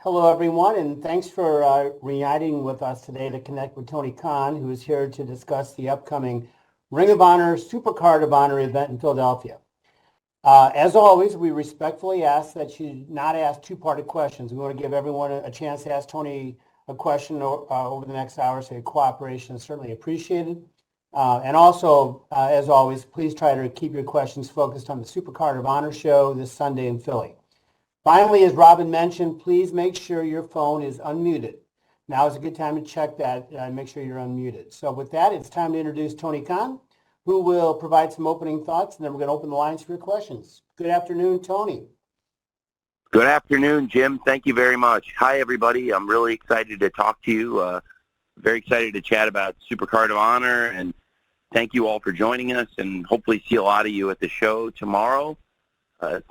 Hello, everyone, and thanks for reuniting with us today to connect with Tony Khan, who is here to discuss the upcoming Ring of Honor Supercard of Honor event in Philadelphia. As always, we respectfully ask that you not ask two-parted questions. We want to give everyone a chance to ask Tony a question over the next hour, so your cooperation is certainly appreciated. And also, as always, please try to keep your questions focused on the Supercard of Honor show this Sunday in Philly. Finally, as Robin mentioned, please make sure your phone is unmuted. Now is a good time to check that and make sure you're unmuted. So with that, it's time to introduce Tony Khan, who will provide some opening thoughts, and then we're going to open the lines for your questions. Good afternoon, Tony. Good afternoon, Jim. Thank you very much. Hi, everybody. I'm really excited to talk to you. Very excited to chat about Supercard of Honor, and thank you all for joining us, and hopefully see a lot of you at the show tomorrow.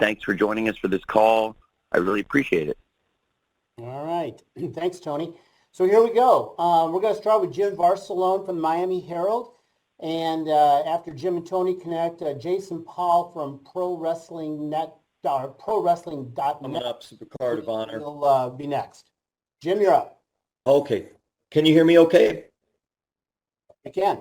Thanks for joining us for this call. I really appreciate it. All right. Thanks, Tony. So here we go. We're going to start with Jim Barcelone from the Miami Herald. And after Jim and Tony connect, Jason Paul from ProWrestling.net coming up, Supercard of Honor. Will be next. Jim, you're up. Okay. Can you hear me okay? I can.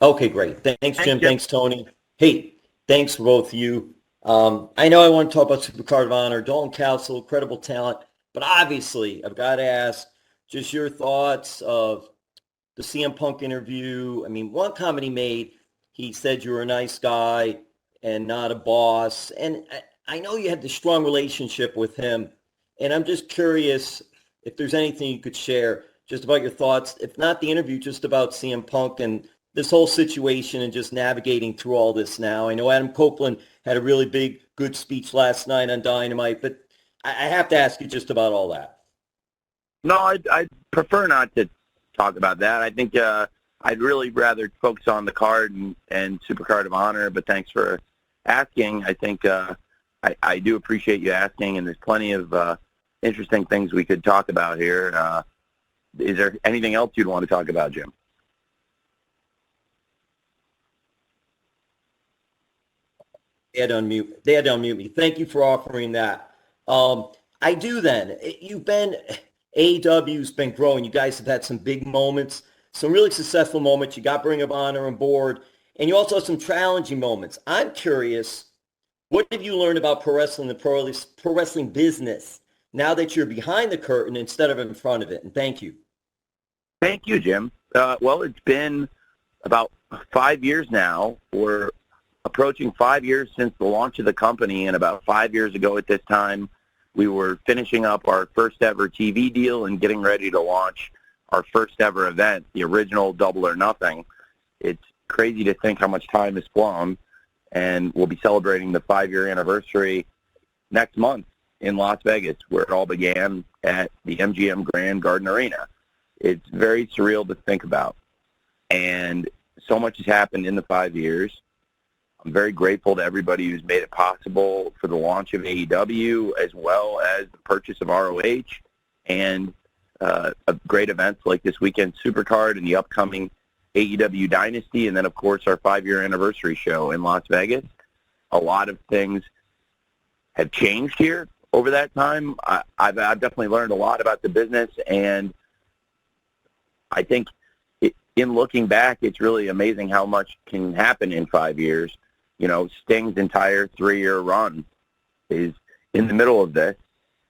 Okay, great. Thanks, Jim. Thanks, Tony. Hey, thanks for both of you. I know I want to talk about Supercard of Honor, Dalton Castle, incredible talent, but obviously I've got to ask just your thoughts of the CM Punk interview. I mean, one comment he made, he said you were a nice guy and not a boss. And I know you had the strong relationship with him, and I'm just curious if there's anything you could share just about your thoughts, if not the interview, just about CM Punk and this whole situation and just navigating through all this now. I know Adam Copeland had a really big, good speech last night on Dynamite, but I have to ask you just about all that. No, I'd prefer not to talk about that. I think I'd really rather focus on the card and Supercard of Honor, but thanks for asking. I think I do appreciate you asking, and there's plenty of interesting things we could talk about here. Is there anything else you'd want to talk about, Jim? They had to unmute me. Thank you for offering that. I do then. AEW's been growing. You guys have had some big moments, some really successful moments. You got Ring of Honor on board, and you also have some challenging moments. I'm curious, what have you learned about pro wrestling, the pro wrestling business, now that you're behind the curtain instead of in front of it? And thank you. Thank you, Jim. Well, it's been about 5 years now. We're approaching 5 years since the launch of the company, and about 5 years ago at this time, we were finishing up our first ever TV deal and getting ready to launch our first ever event, the original Double or Nothing. It's crazy to think how much time has flown, and we'll be celebrating the 5-year anniversary next month in Las Vegas, where it all began at the MGM Grand Garden Arena. It's very surreal to think about, and so much has happened in the 5 years. I'm very grateful to everybody who's made it possible for the launch of AEW, as well as the purchase of ROH, and great events like this weekend Supercard and the upcoming AEW Dynasty, and then, of course, our 5-year anniversary show in Las Vegas. A lot of things have changed here over that time. I've definitely learned a lot about the business, and I think in looking back, it's really amazing how much can happen in 5 years. You know, Sting's entire 3-year run is in the middle of this,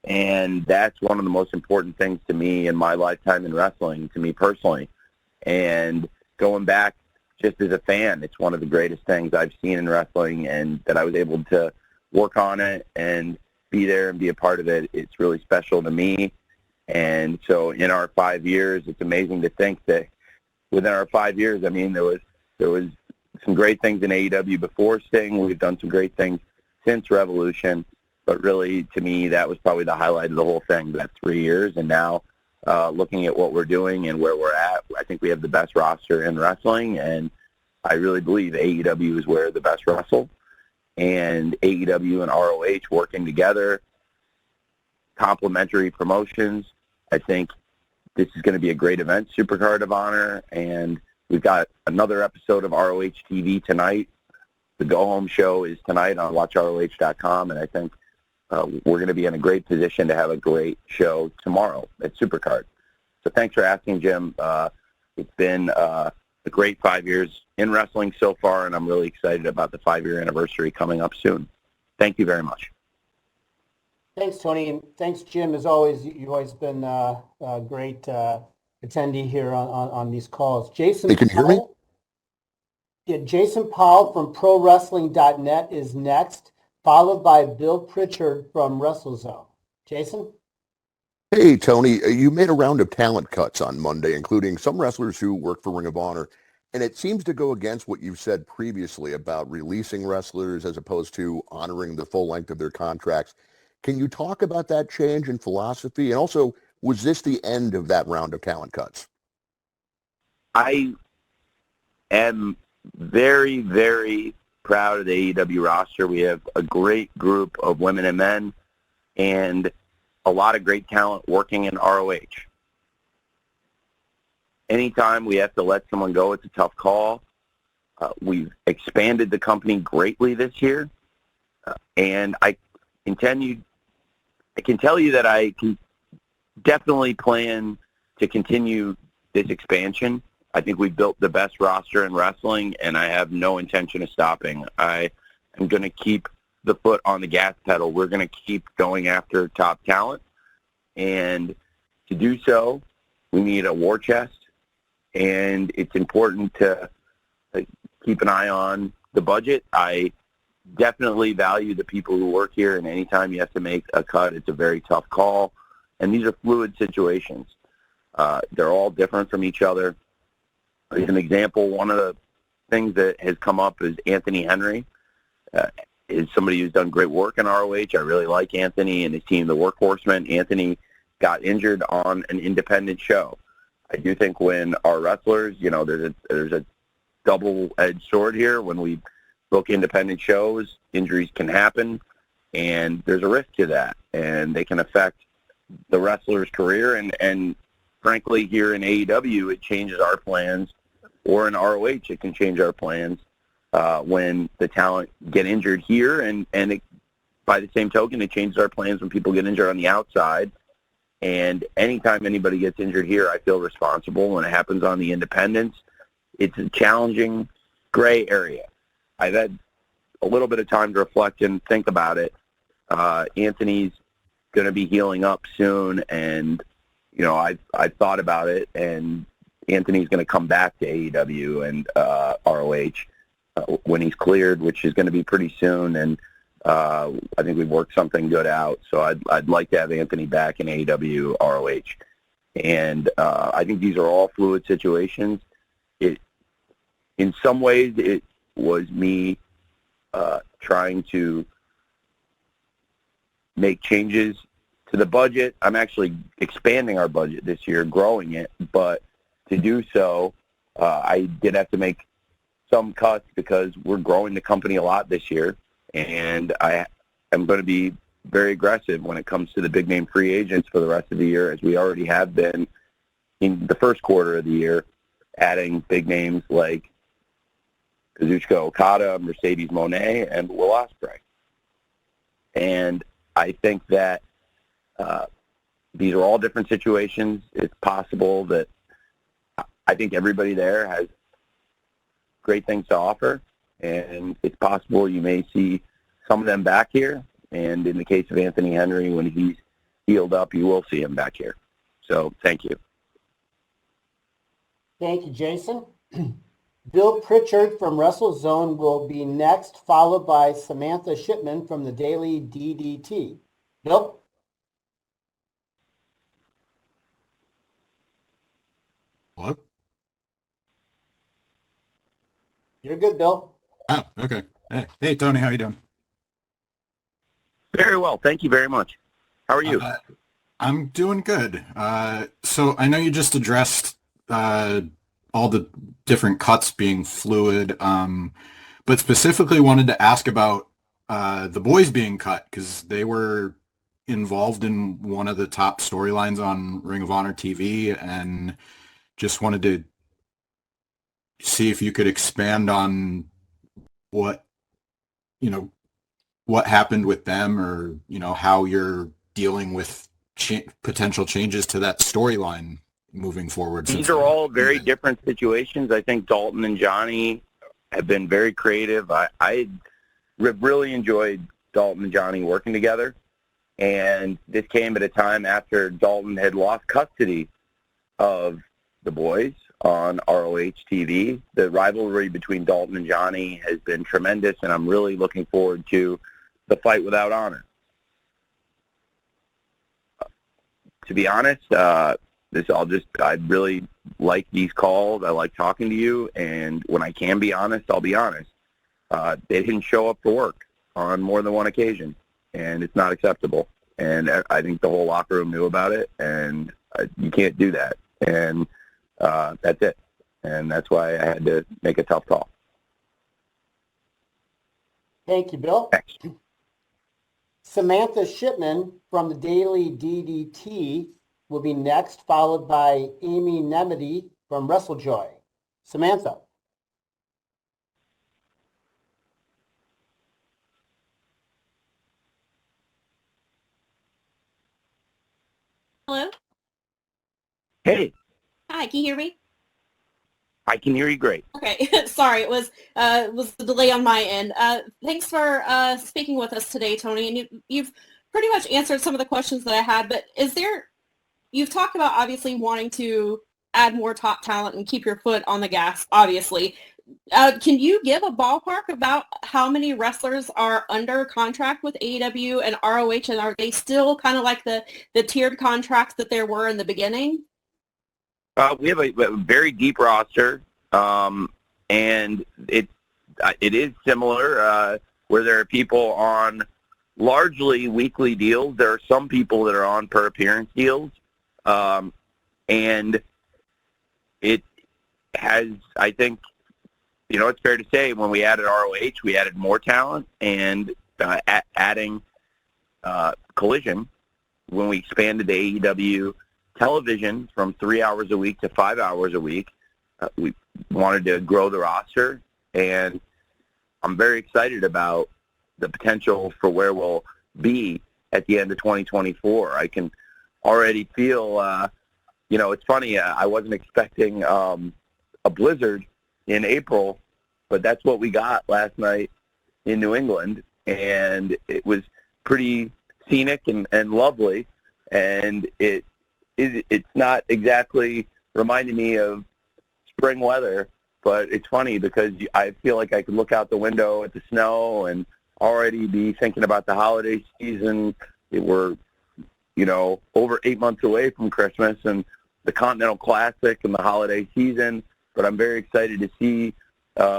and that's one of the most important things to me in my lifetime in wrestling, to me personally. And going back just as a fan, it's one of the greatest things I've seen in wrestling, and that I was able to work on it and be there and be a part of it. It's really special to me. And so in our 5 years, it's amazing to think that within our 5 years, I mean, there was some great things in AEW before Sting. We've done some great things since Revolution, but really, to me, that was probably the highlight of the whole thing, that 3 years. And now, looking at what we're doing and where we're at, I think we have the best roster in wrestling, and I really believe AEW is where the best wrestle. And AEW and ROH working together, complementary promotions. I think this is going to be a great event, Supercard of Honor, and we've got another episode of ROH TV tonight. The go-home show is tonight on WatchROH.com, and I think we're going to be in a great position to have a great show tomorrow at Supercard. So thanks for asking, Jim. It's been a great 5 years in wrestling so far, and I'm really excited about the 5-year anniversary coming up soon. Thank you very much. Thanks, Tony, and thanks, Jim. As always, you've always been a great attendee here on these calls. Jason, Hey, can you hear me? Yeah, Jason Powell from ProWrestling.net is next, followed by Bill Pritchard from WrestleZone. Jason? Hey, Tony, you made a round of talent cuts on Monday, including some wrestlers who work for Ring of Honor, and it seems to go against what you've said previously about releasing wrestlers as opposed to honoring the full length of their contracts. Can you talk about that change in philosophy? And also, was this the end of that round of talent cuts? I am very, very proud of the AEW roster. We have a great group of women and men and a lot of great talent working in ROH. Anytime we have to let someone go, it's a tough call. We've expanded the company greatly this year, and I can tell you that I can definitely plan to continue this expansion. I think we've built the best roster in wrestling, and I have no intention of stopping. I am going to keep the foot on the gas pedal. We're going to keep going after top talent, and to do so, we need a war chest, and it's important to keep an eye on the budget. I definitely value the people who work here, and anytime you have to make a cut, it's a very tough call, and these are fluid situations. They're all different from each other. As an example, one of the things that has come up is Anthony Henry is somebody who's done great work in ROH. I really like Anthony and his team, the Workhorsemen. Anthony got injured on an independent show. I do think when our wrestlers, there's a double-edged sword here. When we book independent shows, injuries can happen, and there's a risk to that, and they can affect the wrestler's career. And frankly, here in AEW, it changes our plans, or in ROH, it can change our plans when the talent get injured here, and by the same token, it changes our plans when people get injured on the outside. And anytime anybody gets injured here, I feel responsible. When it happens on the independents, it's a challenging gray area. I've had a little bit of time to reflect and think about it. Anthony's going to be healing up soon, and I've thought about it, and Anthony's going to come back to AEW and ROH when he's cleared, which is going to be pretty soon, and I think we've worked something good out. So I'd like to have Anthony back in AEW, ROH, and I think these are all fluid situations. In some ways, it was me trying to make changes to the budget. I'm actually expanding our budget this year, growing it, but to do so, I did have to make some cuts because we're growing the company a lot this year, and I am going to be very aggressive when it comes to the big-name free agents for the rest of the year, as we already have been in the first quarter of the year, adding big names like Kazuchika Okada, Mercedes Moné, and Will Ospreay. And I think that these are all different situations. It's possible that I think everybody there has great things to offer, and it's possible you may see some of them back here. And in the case of Anthony Henry, when he's healed up, you will see him back here. So thank you. Thank you, Jason. Bill Pritchard from WrestleZone will be next, followed by Samantha Shipman from the Daily DDT. Bill? Hello? You're good, Bill. Oh, okay. Hey, Tony, how you doing? Very well. Thank you very much. How are you? I'm doing good. So I know you just addressed all the different cuts being fluid, but specifically wanted to ask about the boys being cut because they were involved in one of the top storylines on Ring of Honor TV, and just wanted to see if you could expand on what what happened with them, or how you're dealing with potential changes to that storyline moving forward? These are all very different situations. I think Dalton and Johnny have been very creative. I really enjoyed Dalton and Johnny working together, and this came at a time after Dalton had lost custody of the boys on ROH TV. The rivalry between Dalton and Johnny has been tremendous, and I'm really looking forward to the fight without honor. To be honest, I really like these calls. I like talking to you, and when I can be honest, I'll be honest. They didn't show up for work on more than one occasion, and it's not acceptable. And I think the whole locker room knew about it, and you can't do that. And that's it. And that's why I had to make a tough call. Thank you, Bill. Thanks. Samantha Shipman from the Daily DDT will be next, followed by Amy Nemedy from WrestleJoy. Samantha. Hello? Hey, Hi, can you hear me? I can hear you great. Okay, sorry, it was the delay on my end. Thanks for speaking with us today, Tony, and you've pretty much answered some of the questions that I had, but you've talked about obviously wanting to add more top talent and keep your foot on the gas, obviously. Can you give a ballpark about how many wrestlers are under contract with AEW and ROH, and are they still kind of like the tiered contracts that there were in the beginning? We have a very deep roster, and it is similar where there are people on largely weekly deals. There are some people that are on per appearance deals, and it has, I think, it's fair to say when we added ROH, we added more talent, and adding Collision, when we expanded the AEW television from 3 hours a week to 5 hours a week, we wanted to grow the roster, and I'm very excited about the potential for where we'll be at the end of 2024. I can already feel, it's funny, I wasn't expecting a blizzard in April, but that's what we got last night in New England, and it was pretty scenic and lovely, and it's not exactly reminding me of spring weather, but it's funny because I feel like I could look out the window at the snow and already be thinking about the holiday season. We're, over 8 months away from Christmas and the Continental Classic and the holiday season, but I'm very excited to see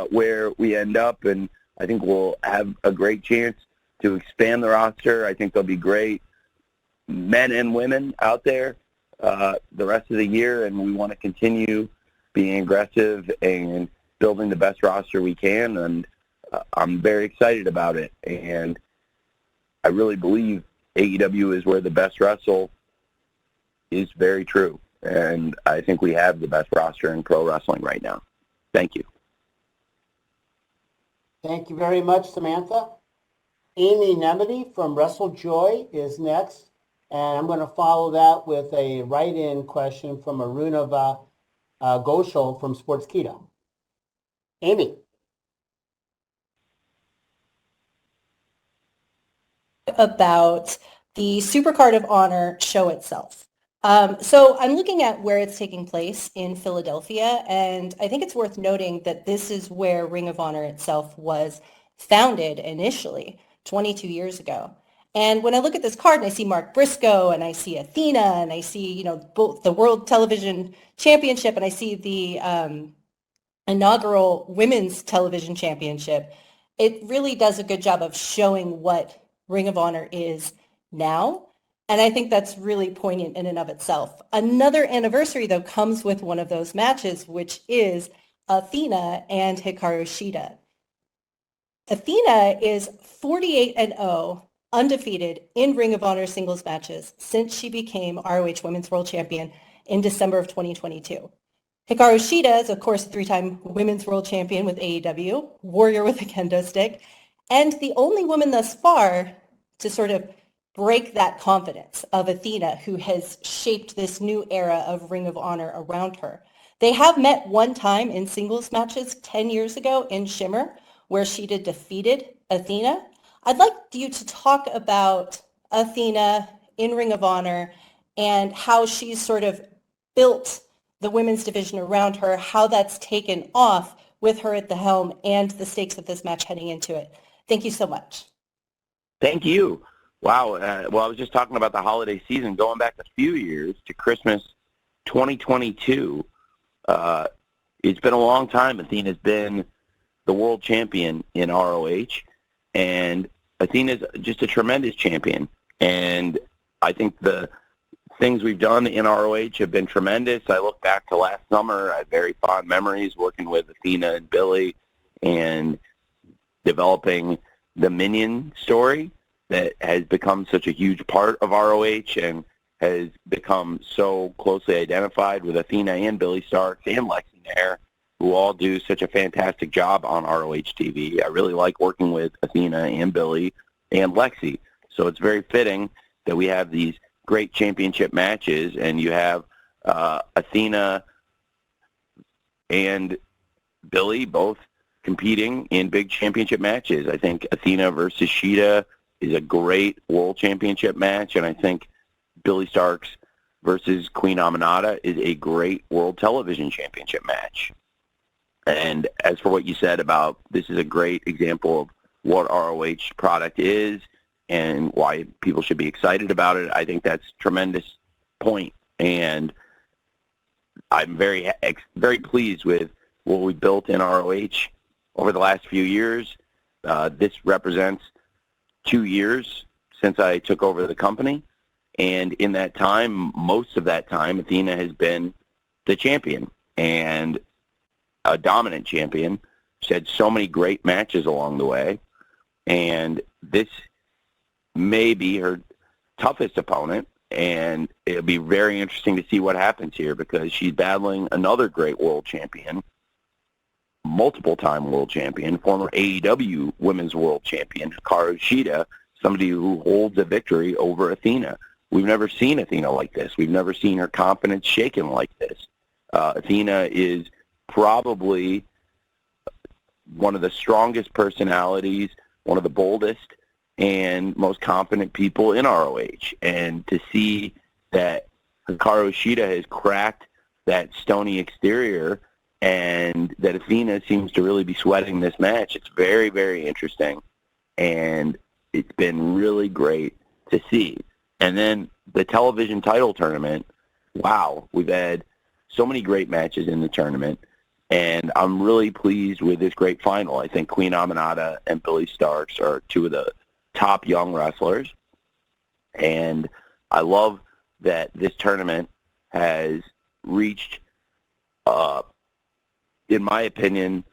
where we end up, and I think we'll have a great chance to expand the roster. I think there'll be great men and women out there the rest of the year, and we want to continue being aggressive and building the best roster we can, and I'm very excited about it. And I really believe AEW is where the best wrestle is very true, and I think we have the best roster in pro wrestling right now. Thank you. Thank you very much, Samantha. Amy Nemedy from WrestleJoy is next. And I'm going to follow that with a write-in question from Arunava Ghoshal from Sportskeeda. Amy. About the Supercard of Honor show itself. So I'm looking at where it's taking place in Philadelphia, and I think it's worth noting that this is where Ring of Honor itself was founded initially 22 years ago. And when I look at this card and I see Mark Briscoe and I see Athena and I see, both the World Television Championship and I see the inaugural Women's Television Championship, it really does a good job of showing what Ring of Honor is now. And I think that's really poignant in and of itself. Another anniversary, though, comes with one of those matches, which is Athena and Hikaru Shida. Athena is 48-0, undefeated in Ring of Honor singles matches since she became ROH Women's World Champion in December of 2022. Hikaru Shida is, of course, a three-time Women's World Champion with AEW, warrior with a kendo stick, and the only woman thus far to sort of break that confidence of Athena, who has shaped this new era of Ring of Honor around her. They have met one time in singles matches 10 years ago in Shimmer, where Shida defeated Athena. I'd like you to talk about Athena in Ring of Honor and how she's sort of built the women's division around her, how that's taken off with her at the helm, and the stakes of this match heading into it. Thank you so much. Thank you. Wow. Well, I was just talking about the holiday season, going back a few years to Christmas 2022. It's been a long time. Athena's been the world champion in ROH, and Athena's just a tremendous champion. And I think the things we've done in ROH have been tremendous. I look back to last summer. I have very fond memories working with Athena and Billy and developing the Minion story that has become such a huge part of ROH and has become so closely identified with Athena and Billy Starks and Lexi Nair, who all do such a fantastic job on ROH TV. I really like working with Athena and Billy and Lexi. So it's very fitting that we have these great championship matches, and you have Athena and Billy both competing in big championship matches. I think Athena versus Shida is a great world championship match, and I think Billy Starks versus Queen Aminata is a great world television championship match. And as for what you said about this is a great example of what ROH product is and why people should be excited about it, I think that's a tremendous point. And I'm very pleased with what we built in ROH over the last few years. This represents 2 years since I took over the company. And in that time, most of that time, Athena has been the champion and a dominant champion. She had so many great matches along the way. And this may be her toughest opponent. And it'll be very interesting to see what happens here because she's battling another great world champion, multiple-time world champion, former AEW Women's World Champion, Hikaru Shida, somebody who holds a victory over Athena. We've never seen Athena like this. We've never seen her confidence shaken like this. Athena is probably one of the strongest personalities, one of the boldest and most confident people in ROH. And to see that Hikaru Shida has cracked that stony exterior and that Athena seems to really be sweating this match, it's very, very interesting. And it's been really great to see. And then the television title tournament, wow, we've had so many great matches in the tournament, and I'm really pleased with this great final. I think Queen Aminata and Billy Starks are two of the top young wrestlers, and I love that this tournament has reached, in my opinion,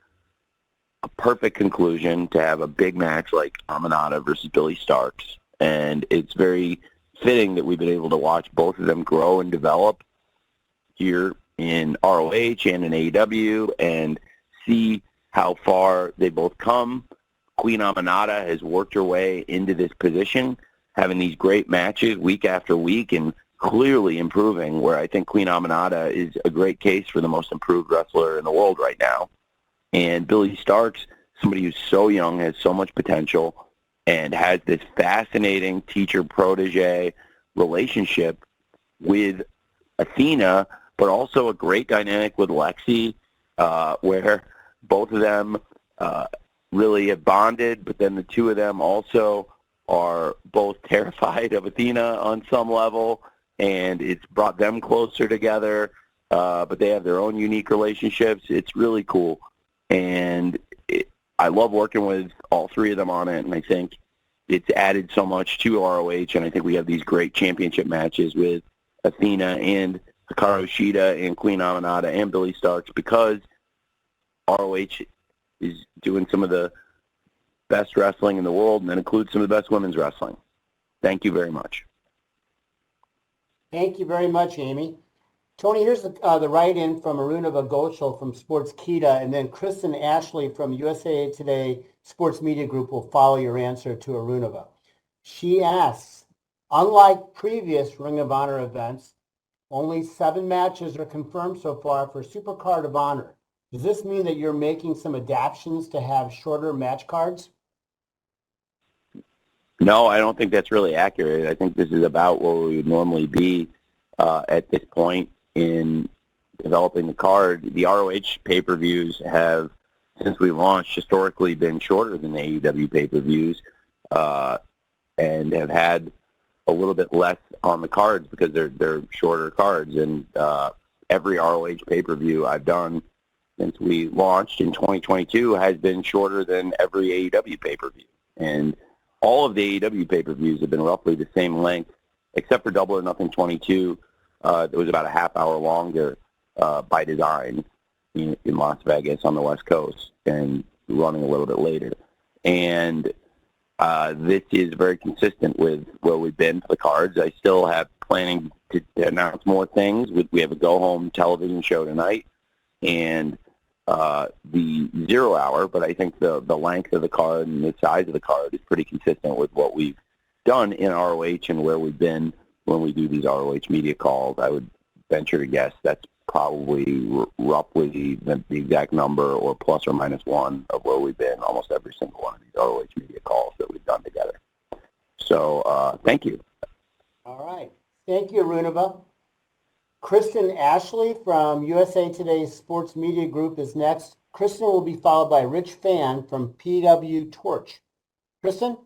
a perfect conclusion to have a big match like Aminata versus Billy Starks, and it's very fitting that we've been able to watch both of them grow and develop here in ROH and in AEW and see how far they both come. Queen Aminata has worked her way into this position, having these great matches week after week and clearly improving, where I think Queen Aminata is a great case for the most improved wrestler in the world right now. And Billy Starks, somebody who's so young, has so much potential, and has this fascinating teacher-protege relationship with Athena, but also a great dynamic with Lexi, where both of them really have bonded, but then the two of them also are both terrified of Athena on some level, and it's brought them closer together, but they have their own unique relationships. It's really cool, and I love working with all three of them on it, and I think it's added so much to ROH, and I think we have these great championship matches with Athena and Hikaru Shida and Queen Aminata and Billy Starks because ROH is doing some of the best wrestling in the world, and that includes some of the best women's wrestling. Thank you very much. Thank you very much, Amy. Tony, here's the write-in from Arunava Ghoshal from Sports Kita, and then Kristen Ashley from USA Today Sports Media Group will follow your answer to Arunava. She asks, unlike previous Ring of Honor events, only 7 matches are confirmed so far for Supercard of Honor. Does this mean that you're making some adaptations to have shorter match cards? No, I don't think that's really accurate. I think this is about where we would normally be at this point in developing the card. The ROH pay-per-views have, since we launched, historically been shorter than the AEW pay-per-views and have had a little bit less on the cards because they're shorter cards. And every ROH pay-per-view I've done since we launched in 2022 has been shorter than every AEW pay-per-view. And all of the AEW pay-per-views have been roughly the same length, except for Double or Nothing 22. It was about a half hour longer by design in Las Vegas on the West Coast and running a little bit later. And this is very consistent with where we've been for the cards. I still have planning to announce more things. We have a go-home television show tonight and the 0 hour, but I think the length of the card and the size of the card is pretty consistent with what we've done in ROH and where we've been when we do these ROH media calls. I would venture to guess that's probably roughly the exact number or plus or minus 1 of where we've been almost every single one of these ROH media calls that we've done together. So thank you. All right. Thank you, Arunava. Kristen Ashley from USA Today Sports Media Group is next. Kristen will be followed by Rich Fan from PW Torch. Kristen?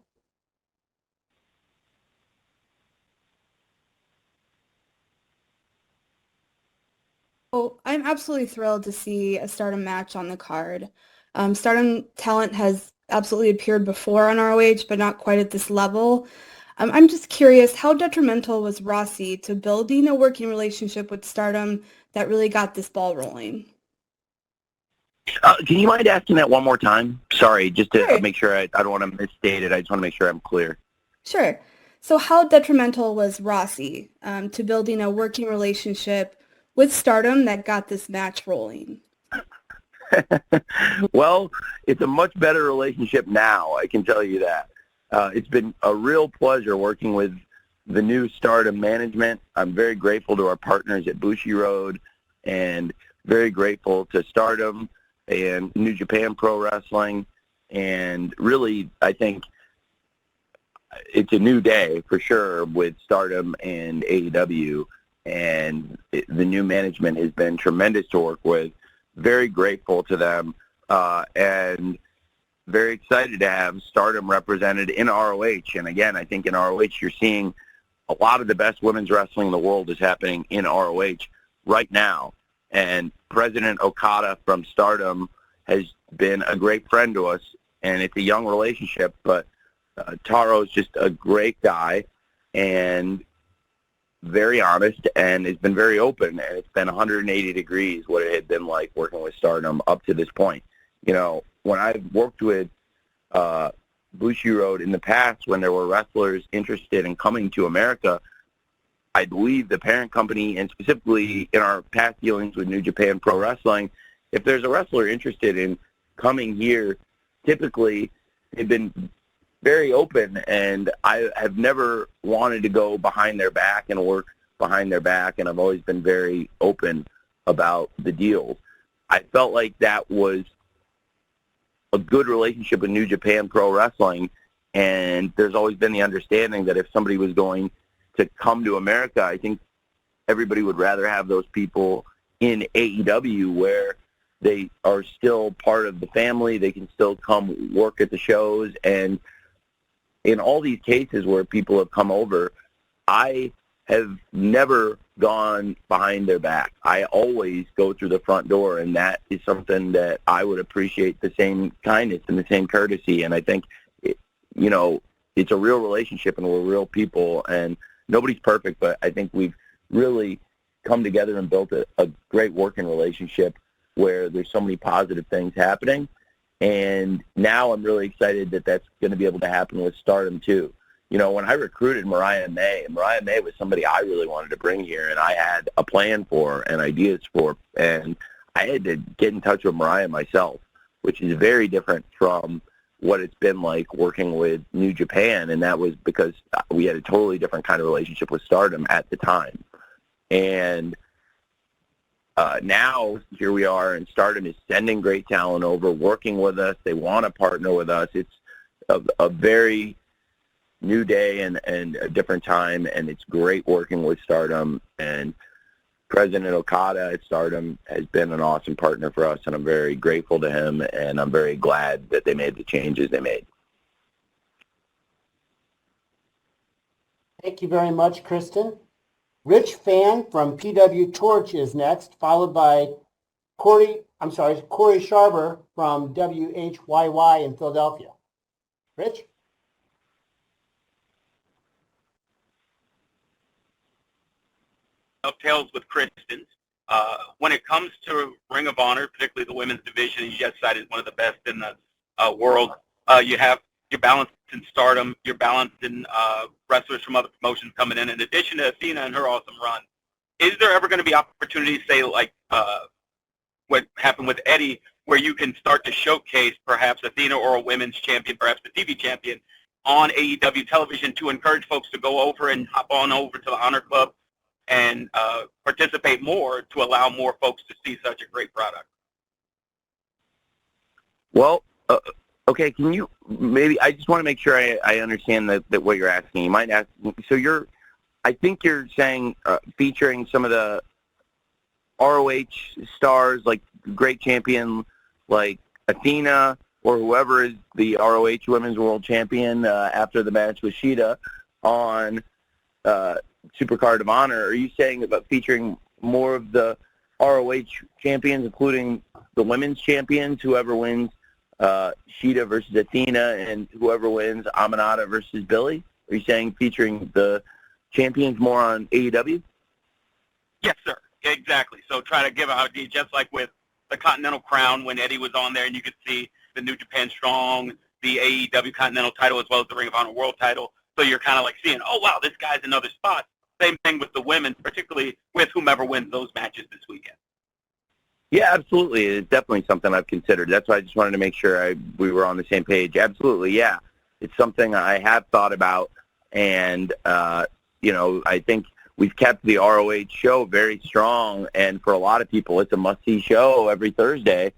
Oh, I'm absolutely thrilled to see a Stardom match on the card. Stardom talent has absolutely appeared before on ROH, but not quite at this level. I'm just curious, how detrimental was Rossi to building a working relationship with Stardom that really got this ball rolling? Can you mind asking that one more time? Sorry, just to Sure. make sure I don't want to misstate it. I just want to make sure I'm clear. Sure. So how detrimental was Rossi to building a working relationship with Stardom that got this match rolling? Well, it's a much better relationship now, I can tell you that. It's been a real pleasure working with the new Stardom management. I'm very grateful to our partners at Bushiroad and very grateful to Stardom and New Japan Pro Wrestling. And really, I think it's a new day for sure with Stardom and AEW. And the new management has been tremendous to work with. Very grateful to them. And very excited to have Stardom represented in ROH. And again, I think in ROH you're seeing a lot of the best women's wrestling in the world is happening in ROH right now. And President Okada from Stardom has been a great friend to us, and it's a young relationship, but Taro's just a great guy and very honest and has been very open, and it's been 180 degrees what it had been like working with Stardom up to this point. You know, when I've worked with Bushiroad in the past, when there were wrestlers interested in coming to America, I believe the parent company, and specifically in our past dealings with New Japan Pro Wrestling, if there's a wrestler interested in coming here, typically they've been very open, and I have never wanted to go behind their back and work behind their back, and I've always been very open about the deals. I felt like that was a good relationship with New Japan Pro Wrestling, and there's always been the understanding that if somebody was going to come to America, I think everybody would rather have those people in AEW where they are still part of the family. They can still come work at the shows. And in all these cases where people have come over, I have never gone behind their back. I always go through the front door, and that is something that I would appreciate, the same kindness and the same courtesy. And I think, you know, it's a real relationship, and we're real people, and nobody's perfect, but I think we've really come together and built a great working relationship where there's so many positive things happening. And now I'm really excited that that's going to be able to happen with Stardom too. when I recruited Mariah May was somebody I really wanted to bring here, and I had a plan for and ideas for, and I had to get in touch with Mariah myself, which is very different from what it's been like working with New Japan, and that was because we had a totally different kind of relationship with Stardom at the time. And now here we are, and Stardom is sending great talent over, working with us. They want to partner with us. It's a very new day and a different time, and it's great working with Stardom. And President Okada at Stardom has been an awesome partner for us, and I'm very grateful to him, and I'm very glad that they made the changes they made. Thank you very much, Kristen. Rich Fan from PW Torch is next, followed by Corey Sharber from WHYY in Philadelphia. Rich? Dovetails with Kristen's. When it comes to Ring of Honor, particularly the women's division, you just cited one of the best in the world. You have your balance in Stardom, your balance in wrestlers from other promotions coming in addition to Athena and her awesome run. Is there ever going to be opportunities, say, like what happened with Eddie, where you can start to showcase perhaps Athena or a women's champion, perhaps the TV champion, on AEW television to encourage folks to go over and hop on over to the Honor Club and participate more to allow more folks to see such a great product? Well, okay, can you maybe, I just want to make sure I understand that what you're asking. You might ask, so I think you're saying featuring some of the ROH stars, like great champion like Athena or whoever is the ROH Women's World Champion after the match with Shida on Supercard of Honor. Are you saying about featuring more of the ROH champions, including the women's champions, whoever wins Shida versus Athena, and whoever wins Aminata versus Billy? Are you saying featuring the champions more on AEW? Yes, sir. Exactly. So try to give an idea, just like with the Continental Crown when Eddie was on there, and you could see the New Japan Strong, the AEW Continental title, as well as the Ring of Honor World title. So you're kind of like seeing, oh, wow, this guy's another spot. Same thing with the women, particularly with whomever wins those matches this weekend. Yeah, absolutely. It's definitely something I've considered. That's why I just wanted to make sure we were on the same page. Absolutely, yeah. It's something I have thought about, and, I think we've kept the ROH show very strong, and for a lot of people, it's a must-see show every Thursday,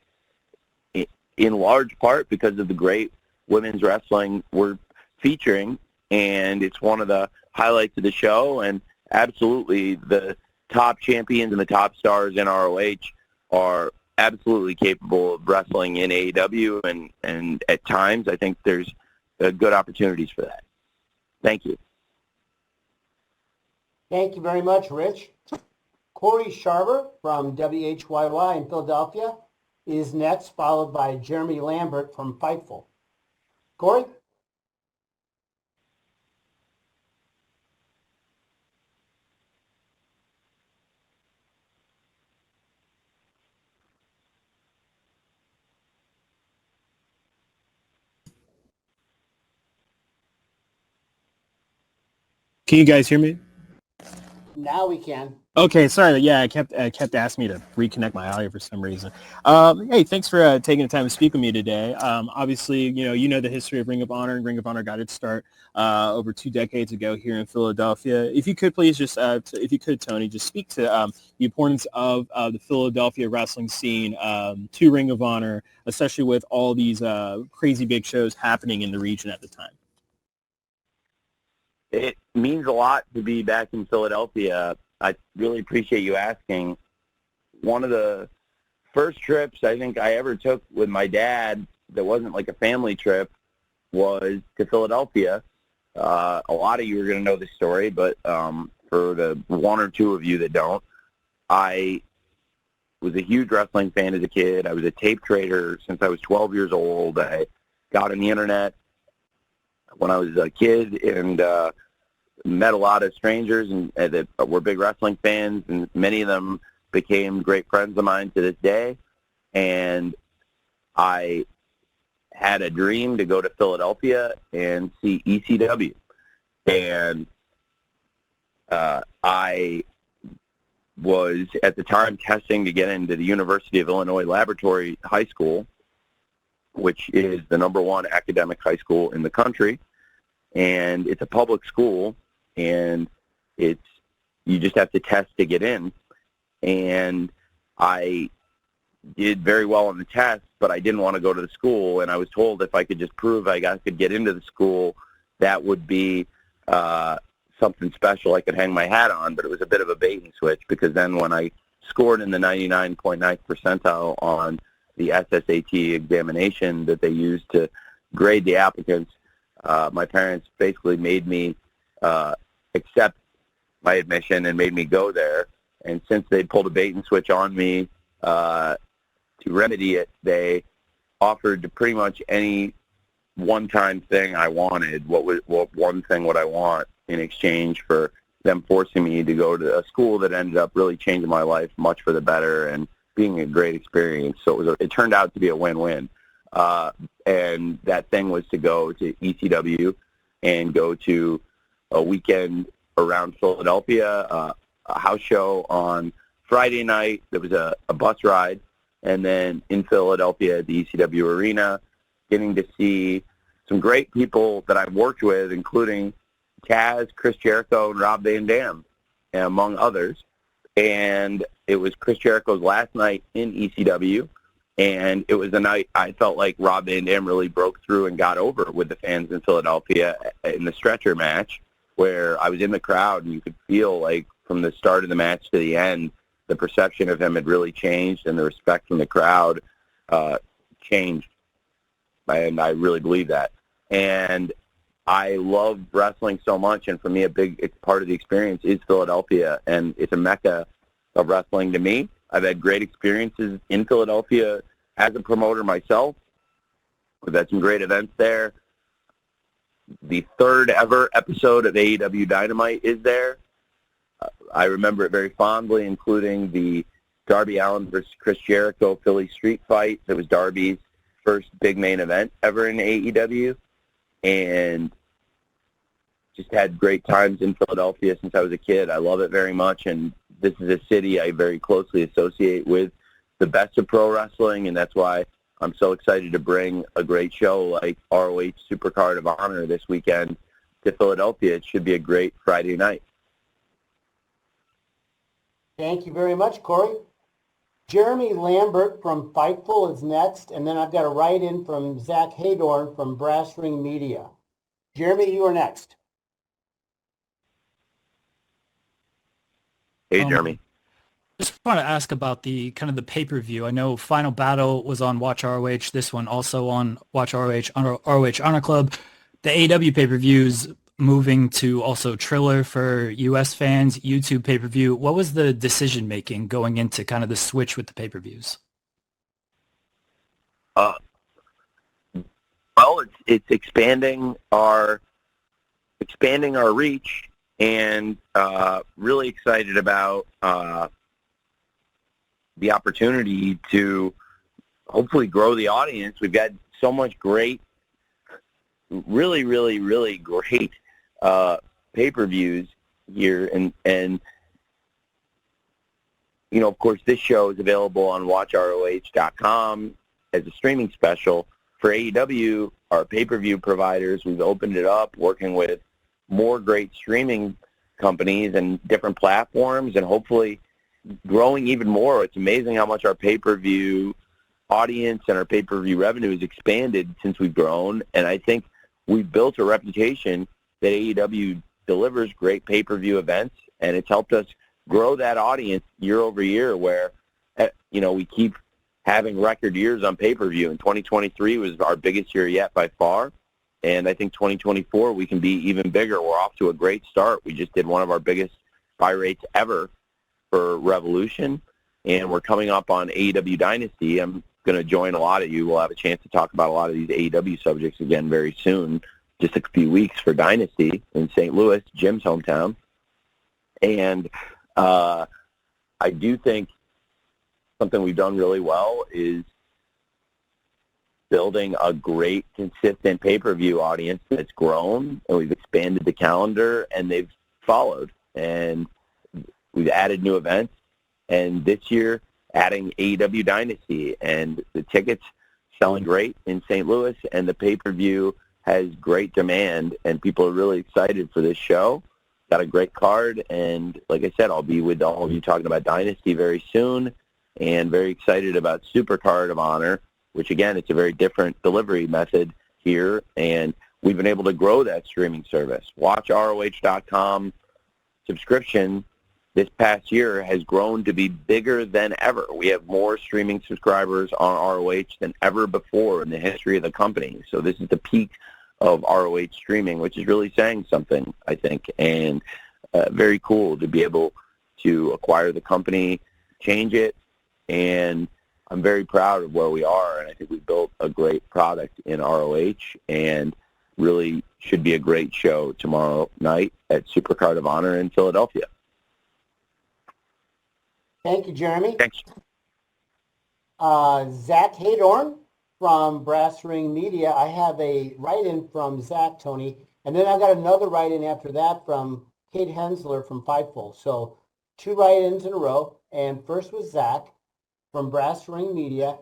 in large part because of the great women's wrestling we're featuring, and it's one of the highlights of the show, and absolutely the top champions and the top stars in ROH are absolutely capable of wrestling in AEW, and at times I think there's good opportunities for that. Thank you. Thank you very much, Rich. Corey Sharber from WHYY in Philadelphia is next, followed by Jeremy Lambert from Fightful. Corey? Can you guys hear me? Now we can. Okay, sorry. Yeah, I kept asking me to reconnect my audio for some reason. Hey, thanks for taking the time to speak with me today. Obviously, you know the history of Ring of Honor, and Ring of Honor got its start over 2 decades ago here in Philadelphia. If you could please just, Tony, just speak to the importance of the Philadelphia wrestling scene to Ring of Honor, especially with all these crazy big shows happening in the region at the time. It means a lot to be back in Philadelphia. I really appreciate you asking. One of the first trips I think I ever took with my dad that wasn't like a family trip was to Philadelphia. A lot of you are going to know this story, but for the one or two of you that don't, I was a huge wrestling fan as a kid. I was a tape trader since I was 12 years old. I got on the internet when I was a kid and met a lot of strangers and that were big wrestling fans, and many of them became great friends of mine to this day. And I had a dream to go to Philadelphia and see ECW. And I was at the time testing to get into the University of Illinois Laboratory High School, which is the #1 academic high school in the country. And it's a public school, and you just have to test to get in. And I did very well on the test, but I didn't want to go to the school, and I was told if I could just prove I could get into the school, that would be something special I could hang my hat on. But it was a bit of a bait and switch, because then when I scored in the 99.9th percentile on the SSAT examination that they used to grade the applicants, my parents basically made me accept my admission and made me go there. And since they pulled a bait and switch on me, to remedy it, they offered to pretty much any one-time thing I wanted. What one thing would I want in exchange for them forcing me to go to a school that ended up really changing my life much for the better and being a great experience. So it turned out to be a win-win. And that thing was to go to ECW and go to a weekend around Philadelphia, a house show on Friday night. There was a bus ride, and then in Philadelphia at the ECW Arena, getting to see some great people that I've worked with, including Kaz, Chris Jericho, and Rob Van Dam, among others. And it was Chris Jericho's last night in ECW, and it was the night I felt like Rob Van Dam really broke through and got over with the fans in Philadelphia in the stretcher match, where I was in the crowd, and you could feel like from the start of the match to the end, the perception of him had really changed, and the respect from the crowd changed. And I really believe that. And I love wrestling so much, and for me, a big part of the experience is Philadelphia, and it's a mecca of wrestling to me. I've had great experiences in Philadelphia as a promoter myself. We've had some great events there. The third ever episode of AEW Dynamite is there. I remember it very fondly, including the Darby Allin versus Chris Jericho Philly Street fight. That was Darby's first big main event ever in AEW, and just had great times in Philadelphia since I was a kid. I love it very much, and this is a city I very closely associate with the best of pro wrestling, and that's why I'm so excited to bring a great show like ROH Supercard of Honor this weekend to Philadelphia. It should be a great Friday night. Thank you very much, Corey. Jeremy Lambert from Fightful is next, and then I've got a write-in from Zach Haydorn from Brass Ring Media. Jeremy, you are next. Hey, Jeremy. Just want to ask about the kind of the pay-per-view. I know Final Battle was on Watch ROH, this one also on Watch ROH, ROH Honor Club. The AEW pay-per-views moving to also Triller for US fans, YouTube pay-per-view. What was the decision-making going into kind of the switch with the pay-per-views? Well, it's expanding our reach, and really excited about the opportunity to hopefully grow the audience. We've got so much great, really, really, really great pay-per-views here, and you know, of course, this show is available on WatchROH.com as a streaming special. For AEW, our pay-per-view providers, we've opened it up, working with more great streaming companies and different platforms, and hopefully growing even more. It's amazing how much our pay-per-view audience and our pay-per-view revenue has expanded since we've grown, and I think we've built a reputation that AEW delivers great pay-per-view events, and it's helped us grow that audience year over year, where, you know, we keep having record years on pay-per-view, and 2023 was our biggest year yet by far, and I think 2024 we can be even bigger. We're off to a great start. We just did one of our biggest buy rates ever for Revolution, and we're coming up on AEW Dynasty. I'm going to join a lot of you. We'll have a chance to talk about a lot of these AEW subjects again very soon, just a few weeks for Dynasty in St. Louis, Jim's hometown. And I do think something we've done really well is building a great, consistent pay-per-view audience that's grown, and we've expanded the calendar, and they've followed. And we've added new events, and this year adding AEW Dynasty, and the tickets selling great in St. Louis, and the pay-per-view has great demand, and people are really excited for this show. Got a great card, and like I said, I'll be with all of you talking about Dynasty very soon, and very excited about Supercard of Honor, which, again, it's a very different delivery method here, and we've been able to grow that streaming service. WatchROH.com subscription this past year has grown to be bigger than ever. We have more streaming subscribers on ROH than ever before in the history of the company. So this is the peak of ROH streaming, which is really saying something, I think, and very cool to be able to acquire the company, change it, and I'm very proud of where we are, and I think we've built a great product in ROH, and really should be a great show tomorrow night at Supercard of Honor in Philadelphia. Thank you, Jeremy. Thanks. Zach Haydorn from Brass Ring Media. I have a write-in from Zach, Tony, and then I got another write-in after that from Kate Hensler from Fightful. So 2 write-ins in a row, and first was Zach from Brass Ring Media.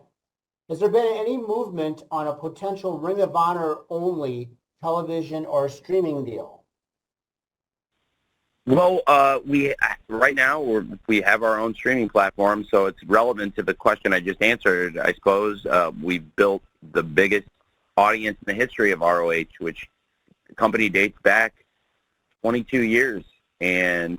Has there been any movement on a potential Ring of Honor only television or streaming deal? Well, we right now we have our own streaming platform, so it's relevant to the question I just answered. I suppose we've built the biggest audience in the history of ROH, which the company dates back 22 years, and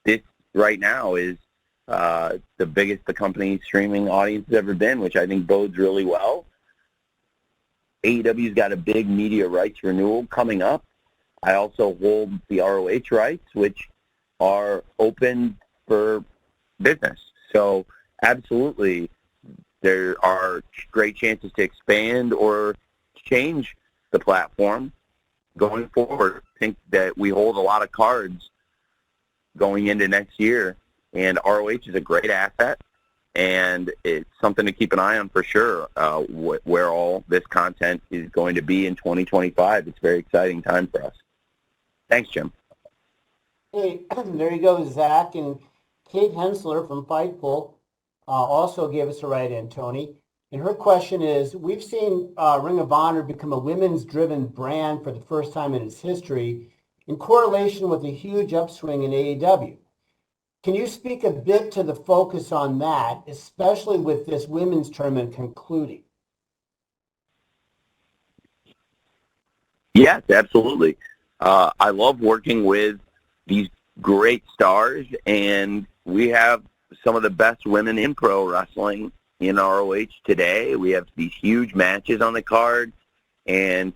this right now is the biggest the company's streaming audience has ever been, which I think bodes really well. AEW's got a big media rights renewal coming up. I also hold the ROH rights, which are open for business. So absolutely, there are great chances to expand or change the platform going forward. I think that we hold a lot of cards going into next year, and ROH is a great asset, and it's something to keep an eye on for sure, where all this content is going to be in 2025. It's a very exciting time for us. Thanks, Jim. Hey, there you go, Zach. And Kate Hensler from Fightful also gave us a write-in, Tony. And her question is, we've seen Ring of Honor become a women's-driven brand for the first time in its history in correlation with a huge upswing in AEW. Can you speak a bit to the focus on that, especially with this women's tournament concluding? Yes, absolutely. I love working with these great stars, and we have some of the best women in pro wrestling in ROH today. We have these huge matches on the card, and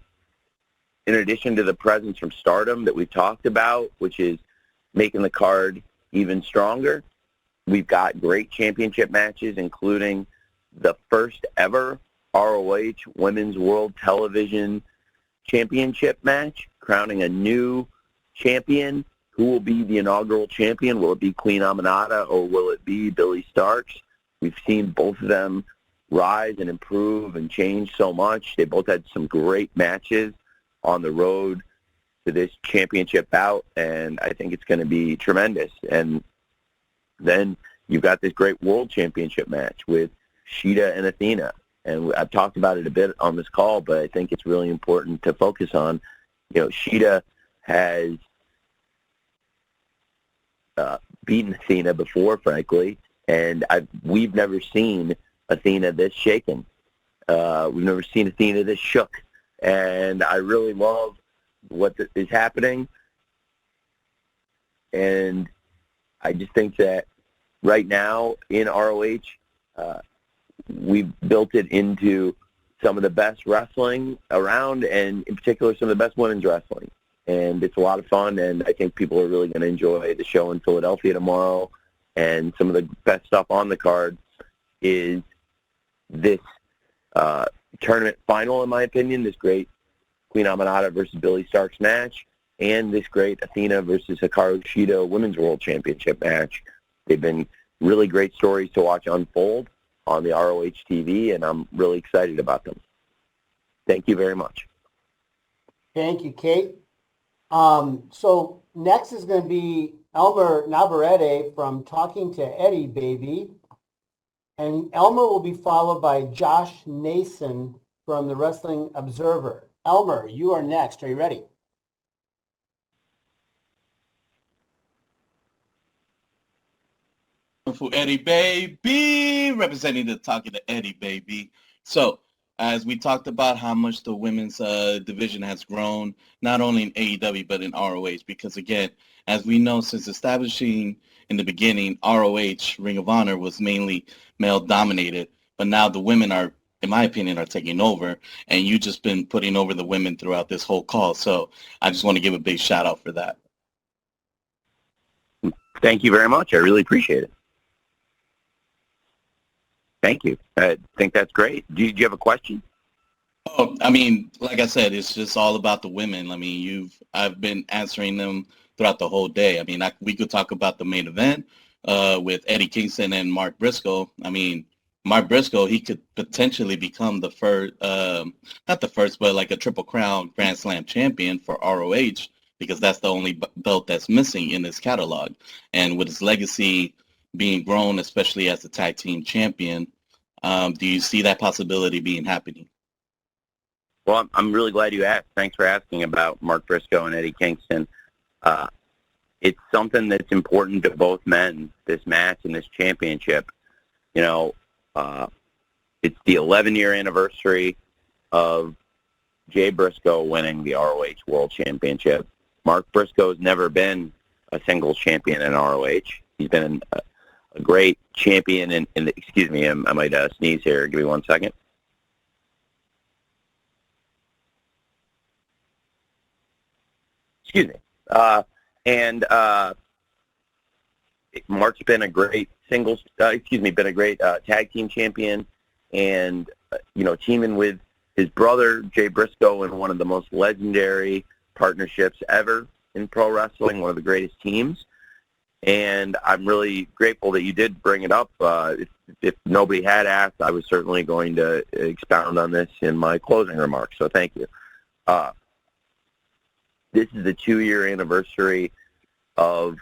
in addition to the presence from Stardom that we've talked about, which is making the card even stronger, we've got great championship matches, including the first ever ROH Women's World Television Championship match, crowning a new champion. Who will be the inaugural champion? Will it be Queen Aminata or will it be Billy Starks? We've seen both of them rise and improve and change so much. They both had some great matches on the road to this championship bout, and I think it's going to be tremendous. And then you've got this great world championship match with Shida and Athena. And I've talked about it a bit on this call, but I think it's really important to focus on. You know, Shida has beaten Athena before, frankly, and we've never seen Athena this shaken. We've never seen Athena this shook, and I really love what is happening. And I just think that right now in ROH, we've built it into some of the best wrestling around, and in particular some of the best women's wrestling. And it's a lot of fun, and I think people are really going to enjoy the show in Philadelphia tomorrow. And some of the best stuff on the card is this tournament final, in my opinion, this great Queen Aminata versus Billy Starks match, and this great Athena versus Hikaru Shida Women's World Championship match. They've been really great stories to watch unfold on the ROH TV, and I'm really excited about them. Thank you very much. Thank you, Kate. So next is going to be Elmer Navarrete from Talking to Eddie Baby. And Elmer will be followed by Josh Nason from the Wrestling Observer. Elmer, you are next. Are you ready? For Eddie Baby, representing the Talking to Eddie Baby. So, as we talked about how much the women's division has grown, not only in AEW, but in ROH, because again, as we know, since establishing in the beginning, ROH, Ring of Honor, was mainly male-dominated, but now the women are, in my opinion, are taking over, and you've just been putting over the women throughout this whole call. So I just want to give a big shout-out for that. Thank you very much. I really appreciate it. Thank you. I think that's great. Do you have a question? Oh, I mean, like I said, it's just all about the women. I mean, I've been answering them throughout the whole day. I mean, we could talk about the main event with Eddie Kingston and Mark Briscoe. I mean, Mark Briscoe, he could potentially become the first, not the first, but like a Triple Crown Grand Slam champion for ROH, because that's the only belt that's missing in his catalog. And with his legacy being grown, especially as the tag team champion, do you see that possibility being happening? Well, I'm really glad you asked. Thanks for asking about Mark Briscoe and Eddie Kingston. It's something that's important to both men, this match and this championship. You know, it's the 11-year anniversary of Jay Briscoe winning the ROH World Championship. Mark Briscoe's never been a singles champion in ROH. He's been a great champion in the, excuse me, I might sneeze here. Give me 1 second. Excuse me. Mark's been a great singles, been a great tag team champion, and, teaming with his brother, Jay Briscoe, in one of the most legendary partnerships ever in pro wrestling, one of the greatest teams. And I'm really grateful that you did bring it up. If nobody had asked, I was certainly going to expound on this in my closing remarks, so thank you. This is the 2-year anniversary of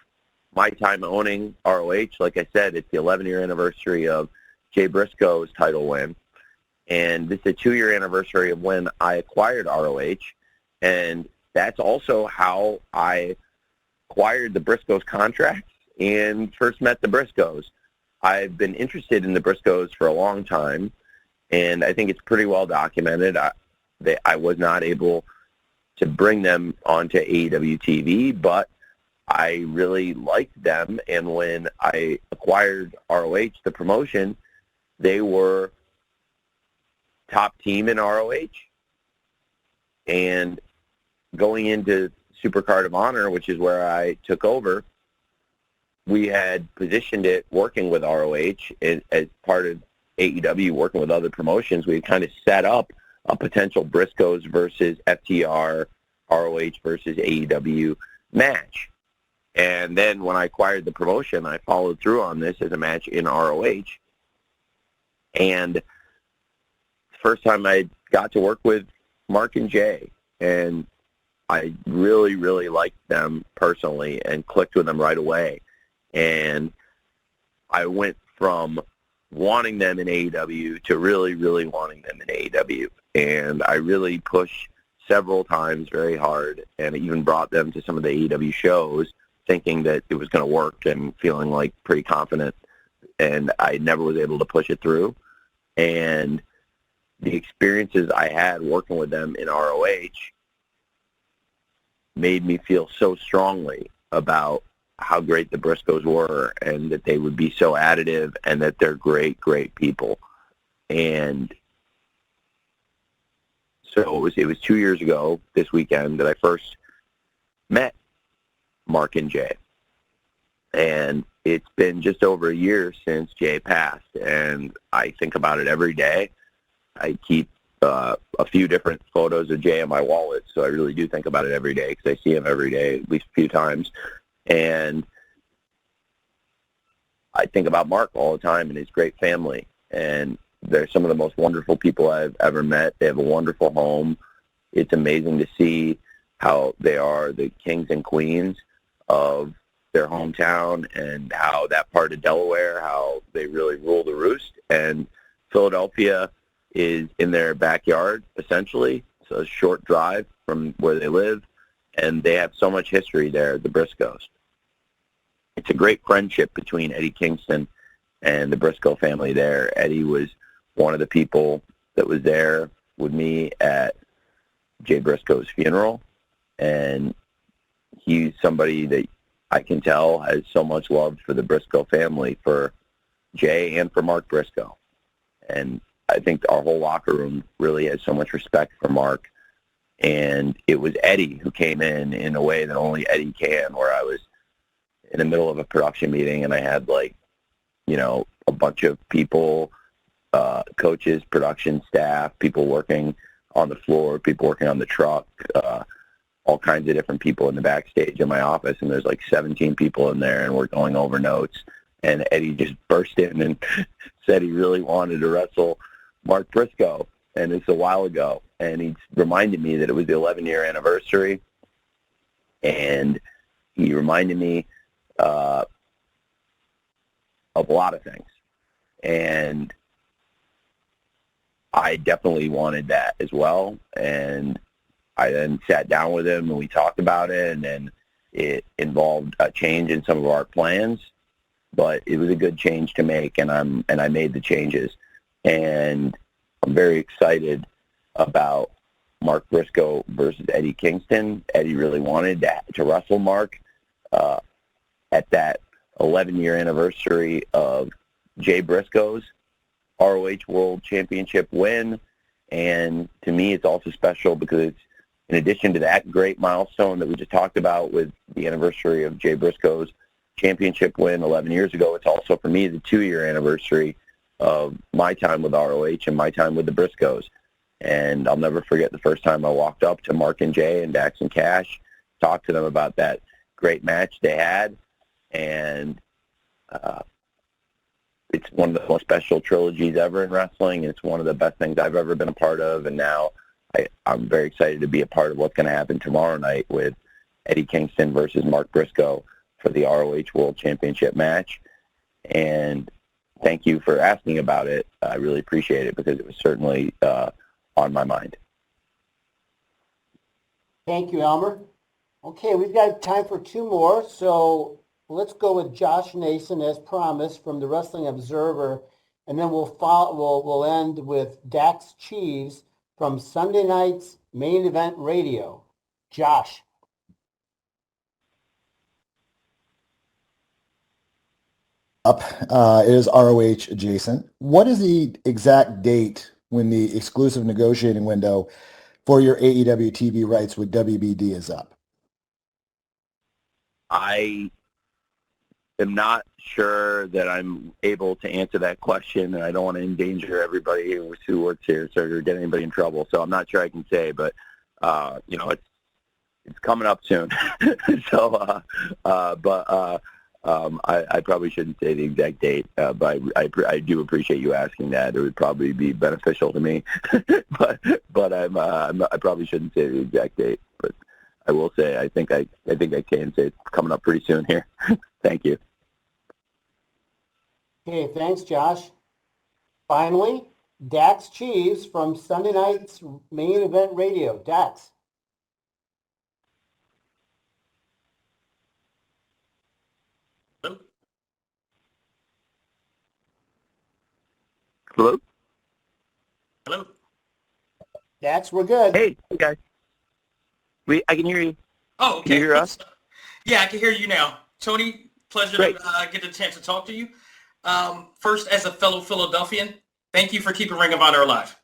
my time owning ROH. Like I said, it's the 11-year anniversary of Jay Briscoe's title win. And this is a 2-year anniversary of when I acquired ROH. And that's also how I acquired the Briscoes contracts and first met the Briscoes. I've been interested in the Briscoes for a long time, and I think it's pretty well documented. I was not able to bring them onto AEW TV, but I really liked them, and when I acquired ROH, the promotion, they were top team in ROH. And going into Supercard of Honor, which is where I took over, we had positioned it working with ROH as part of AEW, working with other promotions. We had kind of set up a potential Briscoes versus FTR, ROH versus AEW match. And then when I acquired the promotion, I followed through on this as a match in ROH. And the first time I got to work with Mark and Jay, and I really, really liked them personally and clicked with them right away. And I went from wanting them in AEW to really, really wanting them in AEW. And I really pushed several times very hard, and even brought them to some of the AEW shows thinking that it was going to work and feeling like pretty confident. And I never was able to push it through. And the experiences I had working with them in ROH made me feel so strongly about how great the Briscoes were, and that they would be so additive, and that they're great, great people. And so it was 2 years ago this weekend that I first met Mark and Jay. And it's been just over a year since Jay passed, and I think about it every day. I keep a few different photos of Jay in my wallet, so I really do think about it every day, because I see him every day at least a few times. And I think about Mark all the time and his great family. And they're some of the most wonderful people I've ever met. They have a wonderful home. It's amazing to see how they are the kings and queens of their hometown and how that part of Delaware, how they really rule the roost. And Philadelphia is in their backyard, essentially. It's a short drive from where they live, and they have so much history there, the Briscoes. It's a great friendship between Eddie Kingston and the Briscoe family there. Eddie was one of the people that was there with me at Jay Briscoe's funeral, and he's somebody that I can tell has so much love for the Briscoe family, for Jay and for Mark Briscoe. And I think our whole locker room really has so much respect for Mark. And it was Eddie who came in a way that only Eddie can, where I was in the middle of a production meeting and I had a bunch of people, coaches, production staff, people working on the floor, people working on the truck, all kinds of different people in the backstage in my office, and there's 17 people in there, and we're going over notes. And Eddie just burst in and said he really wanted to wrestle Mark Briscoe, and it's a while ago. And he reminded me that it was the 11-year anniversary, and he reminded me of a lot of things. And I definitely wanted that as well. And I then sat down with him and we talked about it, and then it involved a change in some of our plans, but it was a good change to make, and I made the changes. And I'm very excited about Mark Briscoe versus Eddie Kingston. Eddie really wanted to wrestle Mark at that 11-year anniversary of Jay Briscoe's ROH World Championship win. And to me, it's also special because it's, in addition to that great milestone that we just talked about with the anniversary of Jay Briscoe's championship win 11 years ago, it's also, for me, the 2-year anniversary of my time with ROH and my time with the Briscoes. And I'll never forget the first time I walked up to Mark and Jay and Dax and Cash, talked to them about that great match they had. And it's one of the most special trilogies ever in wrestling. It's one of the best things I've ever been a part of. And now I'm very excited to be a part of what's going to happen tomorrow night with Eddie Kingston versus Mark Briscoe for the ROH World Championship match. And thank you for asking about it. I really appreciate it because it was certainly on my mind. Thank you, Elmer. Okay, we've got time for 2 more. So let's go with Josh Nason as promised from the Wrestling Observer, and then we'll end with Dax Cheese from Sunday night's Main Event Radio. Josh. It is ROH adjacent. What is the exact date when the exclusive negotiating window for your AEW TV rights with WBD is up? I am not sure that I'm able to answer that question, and I don't want to endanger everybody who works here or get anybody in trouble. So I'm not sure I can say, but it's coming up soon. So, I probably shouldn't say the exact date, but I do appreciate you asking that. It would probably be beneficial to me, but I probably shouldn't say the exact date. But I will say I think I can say it's coming up pretty soon here. Thank you. Okay, thanks, Josh. Finally, Dax Cheese from Sunday night's Main Event Radio. Dax. Hello? Hello? Dax, we're good. Hey guys. I can hear you. Oh, okay. Can you hear us? Yeah, I can hear you now. Tony, pleasure Great. to get the chance to talk to you. First, as a fellow Philadelphian, thank you for keeping Ring of Honor alive.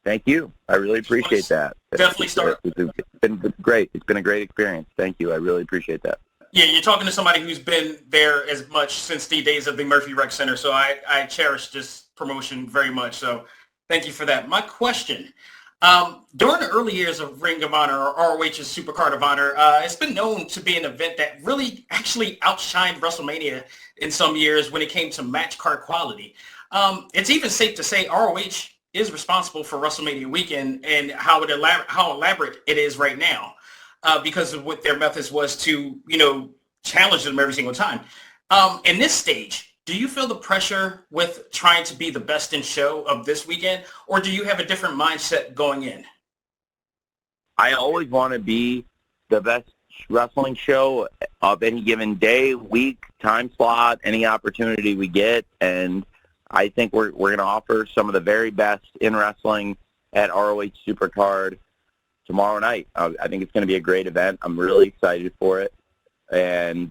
Thank you. I really appreciate that. Definitely start. It's been great. It's been a great experience. Thank you. I really appreciate that. Yeah, you're talking to somebody who's been there as much since the days of the Murphy Rec Center, so I cherish this promotion very much. So thank you for that. My question, During the early years of Ring of Honor or ROH's Supercard of Honor, it's been known to be an event that really actually outshined WrestleMania in some years when it came to match card quality. It's even safe to say ROH is responsible for WrestleMania weekend and how elaborate it is right now, because of what their methods was to, challenge them every single time. In this stage, do you feel the pressure with trying to be the best in show of this weekend, or do you have a different mindset going in? I always want to be the best wrestling show of any given day, week, time slot, any opportunity we get, and I think we're going to offer some of the very best in wrestling at ROH Supercard tomorrow night. I think it's going to be a great event. I'm really excited for it, and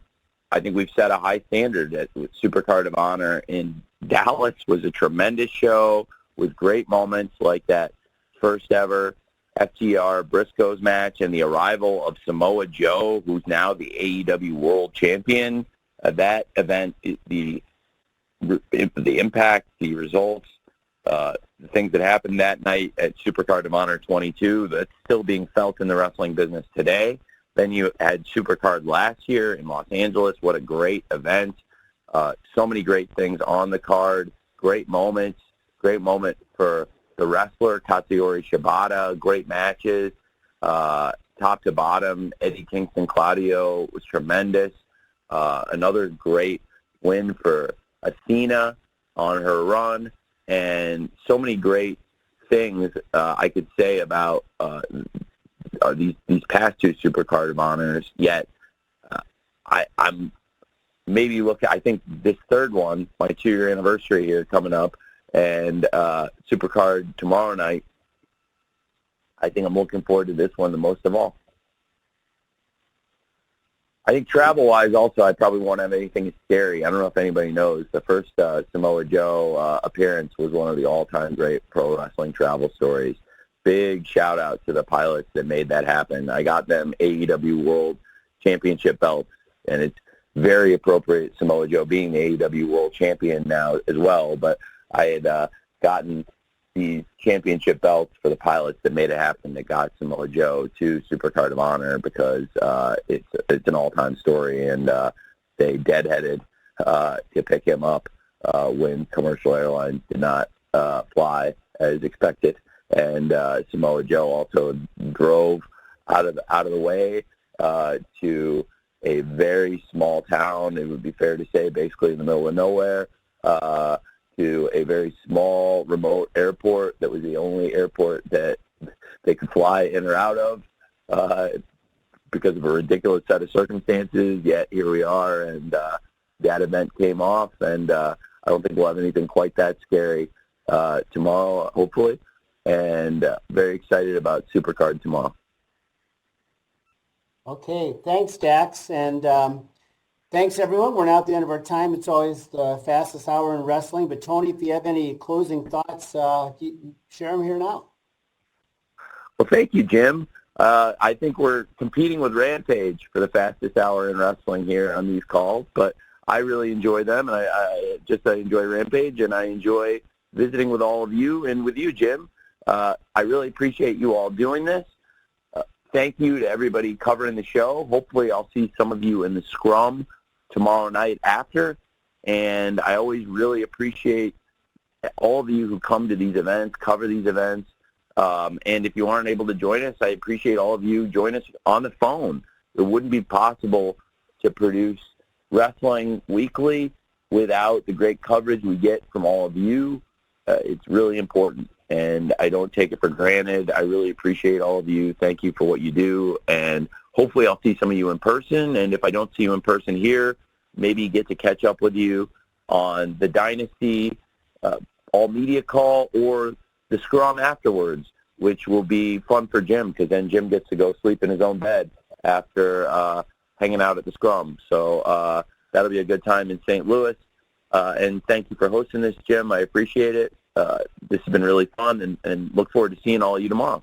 I think we've set a high standard with Supercard of Honor in Dallas. Was a tremendous show with great moments like that first ever FTR Briscoes match and the arrival of Samoa Joe, who's now the AEW World Champion. That event, the impact, the results, the things that happened that night at Supercard of Honor 22, that's still being felt in the wrestling business today. Then you had Supercard last year in Los Angeles. What a great event. So many great things on the card. Great moments. Great moment for the wrestler, Katsuyori Shibata. Great matches. Top to bottom, Eddie Kingston Claudio was tremendous. Another great win for Athena on her run. And so many great things I could say about these past two Supercard of Honors, yet I'm maybe I think this third one, my 2-year anniversary here coming up, and Supercard tomorrow night, I think I'm looking forward to this one the most of all. I think travel-wise also, I probably won't have anything scary. I don't know if anybody knows. The first Samoa Joe appearance was one of the all-time great pro wrestling travel stories. Big shout out to the pilots that made that happen. I got them AEW World Championship belts, and it's very appropriate, Samoa Joe being the AEW World Champion now as well. But I had gotten these championship belts for the pilots that made it happen, that got Samoa Joe to Supercard of Honor, because it's an all-time story, and they deadheaded to pick him up when commercial airlines did not fly as expected. And Samoa Joe also drove out of the way to a very small town, it would be fair to say, basically in the middle of nowhere, to a very small, remote airport that was the only airport that they could fly in or out of because of a ridiculous set of circumstances. Yet here we are, and that event came off, and I don't think we'll have anything quite that scary tomorrow, hopefully. And very excited about Supercard tomorrow. Okay, thanks, Dax, and thanks, everyone. We're now at the end of our time. It's always the fastest hour in wrestling, but Tony, if you have any closing thoughts, share them here now. Well, thank you, Jim. I think we're competing with Rampage for the fastest hour in wrestling here on these calls, but I really enjoy them, and I enjoy Rampage, and I enjoy visiting with all of you and with you, Jim. I really appreciate you all doing this. Thank you to everybody covering the show. Hopefully I'll see some of you in the scrum tomorrow night after. And I always really appreciate all of you who come to these events, cover these events. And if you aren't able to join us, I appreciate all of you join us on the phone. It wouldn't be possible to produce wrestling weekly without the great coverage we get from all of you. It's really important, and I don't take it for granted. I really appreciate all of you. Thank you for what you do, and hopefully I'll see some of you in person. And if I don't see you in person here, maybe get to catch up with you on the Dynasty all-media call or the scrum afterwards, which will be fun for Jim, because then Jim gets to go sleep in his own bed after hanging out at the scrum. So that'll be a good time in St. Louis. And thank you for hosting this, Jim. I appreciate it. This has been really fun, and look forward to seeing all of you tomorrow.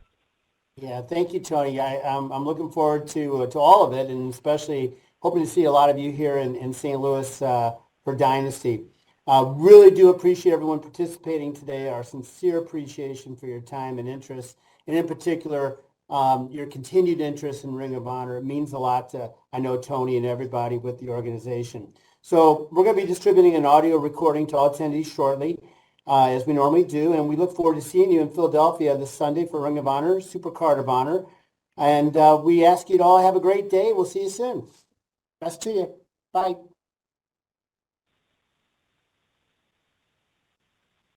Yeah, thank you, Tony. I'm looking forward to all of it, and especially hoping to see a lot of you here in St. Louis for Dynasty. Really do appreciate everyone participating today. Our sincere appreciation for your time and interest. and in particular, your continued interest in Ring of Honor. It means a lot to, I know, Tony and everybody with the organization. So we're going to be distributing an audio recording to all attendees shortly, as we normally do, and we look forward to seeing you in Philadelphia this Sunday for Ring of Honor, Supercard of Honor. And we ask you to all have a great day. We'll see you soon. Best to you. Bye.